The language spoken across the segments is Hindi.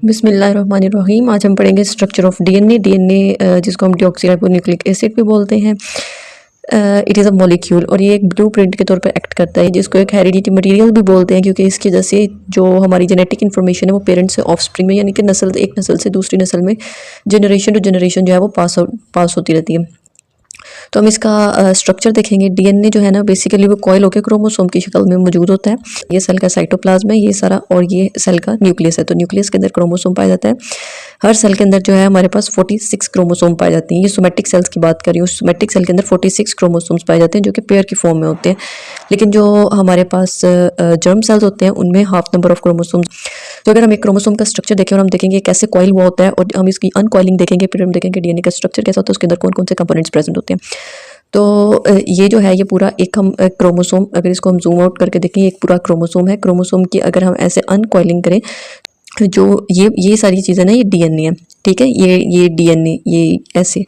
बिस्मिल्लाहिर्रहमानिर्रहीम। आज हम पढ़ेंगे स्ट्रक्चर ऑफ डीएनए। डीएनए जिसको हम डीऑक्सीराइबोन्यूक्लिक एसिड भी बोलते हैं। इट इज़ अ मॉलिक्यूल और ये एक ब्लूप्रिंट के तौर पर एक्ट करता है, जिसको एक हेरिडिटी मटेरियल भी बोलते हैं, क्योंकि इसकी वजह से जो हमारी जेनेटिक इन्फॉर्मेशन है वो पेरेंट्स से ऑफस्प्रिंग में, यानी कि एक नस्ल से दूसरी नस्ल में जनरेशन टू जनरेशन जो है वो पास होती रहती है। तो हम इसका स्ट्रक्चर देखेंगे। डीएनए जो है ना, बेसिकली वो कॉइल होकर क्रोमोसोम की शक्ल में मौजूद होता है। ये सेल का साइटोप्लाज्म है ये सारा, और ये सेल का न्यूक्लियस है। तो न्यूक्लियस के अंदर क्रोमोसोम पाया जाता है। हर सेल के अंदर जो है हमारे पास 46 क्रोमोसोम पाए जाते हैं। ये सोमेटिक सेल्स की बात करी हूँ, सोमेटिक सेल के अंदर 46 क्रोमोसोम्स पाए जाते हैं जो कि पेयर की फॉर्म में होते हैं। लेकिन जो हमारे पास जर्म सेल्स होते हैं उनमें हाफ नंबर ऑफ क्रोमोसोम्स। तो अगर हम एक क्रोमोसोम का स्ट्रक्चर देखें और हम देखेंगे कैसे कॉइल हुआ होता है, और हम इसकी अनकॉइलिंग देखेंगे, फिर हम देखेंगे डीएनए का स्ट्रक्चर कैसा होता है, उसके अंदर कौन कौन से कंपोनेंट्स प्रेजेंट होते हैं। तो ये जो है ये पूरा एक हम क्रोमोसोम, अगर इसको हम जूम आउट करके देखें, एक पूरा क्रोमोसोम है। क्रोमोसोम की अगर हम ऐसे अनकॉइलिंग करें, जो ये सारी चीज़ें ना, ये डीएनए है, ठीक है। ये डीएनए, ये ऐसे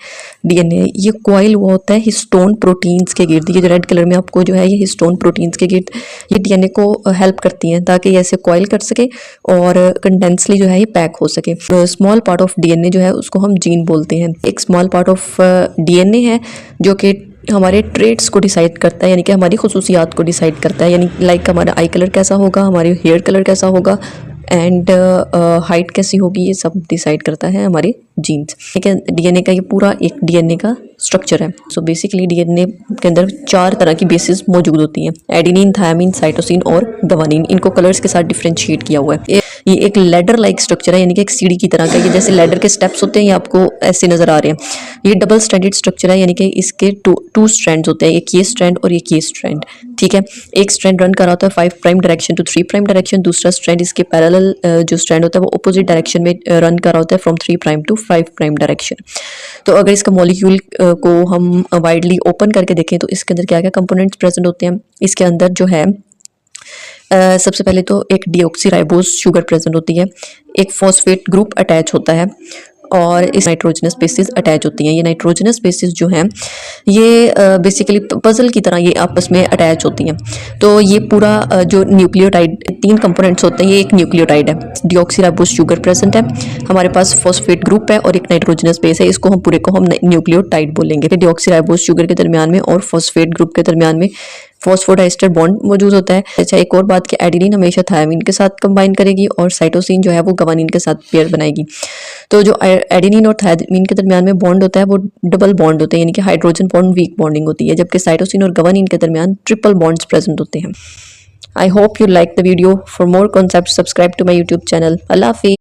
डीएनए ये कॉइल हुआ होता है हिस्टोन प्रोटीन्स के गिर्द। ये जो रेड कलर में आपको जो है ये हिस्टोन प्रोटीन्स के गिर्द ये डीएनए को हेल्प करती हैं ताकि ये ऐसे कॉइल कर सके और कंडेंसली जो है ये पैक हो सके। स्मॉल पार्ट ऑफ डीएनए जो है उसको हम जीन बोलते हैं। एक स्मॉल पार्ट ऑफ डीएनए है जो कि हमारे ट्रेट्स को डिसाइड करता है, यानी कि हमारी खुसूसियात को डिसाइड करता है, यानी लाइक हमारा आई कलर कैसा होगा, हमारे हेयर कलर कैसा होगा, एंड हाइट कैसी होगी, ये सब डिसाइड करता है हमारे जीन्स, ठीक है। डीएनए का ये पूरा एक डीएनए का स्ट्रक्चर है। सो बेसिकली डीएनए के अंदर 4 तरह की बेसिस मौजूद होती हैं: एडेनिन, थायमिन, साइटोसिन और गवानीन। इनको कलर्स के साथ डिफ्रेंशिएट किया हुआ है। ये एक लैडर लाइक स्ट्रक्चर है, यानी कि एक सीढ़ी की तरह का। ये जैसे लैडर के स्टेप्स होते हैं, ये आपको ऐसे नजर आ रहे हैं। ये डबल स्ट्रैंडेड स्ट्रक्चर है, यानी कि इसके टू स्ट्रैंड्स होते हैं, एक ये स्ट्रैंड और एक ये स्ट्रैंड, ठीक है। एक स्ट्रैंड रन कर रहा होता है 5 prime direction to 3 prime direction, दूसरा स्ट्रैंड इसके पैरेलल जो स्ट्रैंड होता है वो अपोजिट डायरेक्शन में रन कर रहा होता है from 3 prime to 5 prime direction. तो अगर इसका मॉलिक्यूल को हम वाइडली ओपन करके देखें तो इसके अंदर क्या क्या कंपोनेंट्स प्रेजेंट होते हैं। इसके अंदर जो है सबसे पहले तो एक डीऑक्सीराइबोज शुगर प्रेजेंट होती है, एक फॉस्फेट ग्रुप अटैच होता है, और इस नाइट्रोजनस बेसिस अटैच होती हैं। ये नाइट्रोजनस बेसिस जो हैं ये बेसिकली पजल की तरह ये आपस में अटैच होती हैं। तो ये पूरा जो न्यूक्लियोटाइड 3 कंपोनेंट्स होते हैं, ये एक न्यूक्लियोटाइड है। डीऑक्सीराइबोज शुगर प्रेजेंट है, हमारे पास फॉस्फेट ग्रुप है और एक नाइट्रोजनस बेस है। इसको हम पूरे को हम न्यूक्लियोटाइड बोलेंगे। डीऑक्सीराइबोज शुगर के दरमियान में और फॉस्फेट ग्रुप के दरमियान में फॉस्फोडाइस्टर बॉन्ड मौजूद होता है। अच्छा, एक और बात कि एडेनिन हमेशा थायमिन के साथ कंबाइन करेगी और साइटोसिन जो है वो गवानीन के साथ पेयर बनाएगी। तो जो एडेनिन और थायमिन के दरमियान में बॉन्ड होता है वो डबल बॉन्ड होते हैं, यानी कि हाइड्रोजन बॉन्ड वीक बॉन्डिंग होती है, जबकि साइटोसिन और गवानीन के दरमियान ट्रिपल बॉन्ड्स प्रेजेंट होते हैं। I hope you like the video. For more concept subscribe to my YouTube channel. अल्लाह हाफिज़।